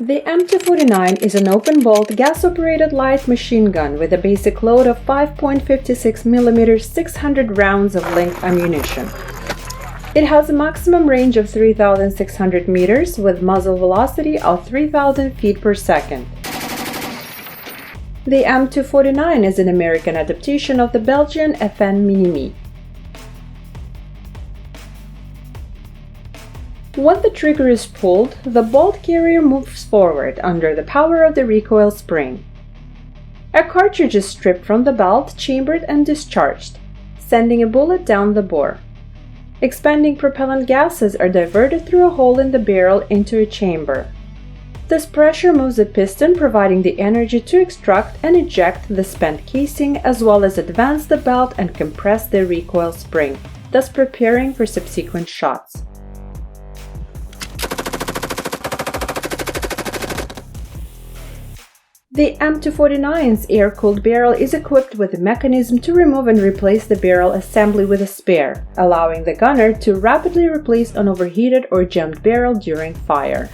The M249 is an open-bolt, gas-operated light machine gun with a basic load of 5.56 mm 600 rounds of length ammunition. It has a maximum range of 3,600 meters with muzzle velocity of 3,000 feet per second. The M249 is an American adaptation of the Belgian FN Minimi. When the trigger is pulled, the bolt carrier moves forward under the power of the recoil spring. A cartridge is stripped from the belt, chambered and discharged, sending a bullet down the bore. Expanding propellant gases are diverted through a hole in the barrel into a chamber. This pressure moves the piston, providing the energy to extract and eject the spent casing, as well as advance the belt and compress the recoil spring, thus preparing for subsequent shots. The M249's air-cooled barrel is equipped with a mechanism to remove and replace the barrel assembly with a spare, allowing the gunner to rapidly replace an overheated or jammed barrel during fire.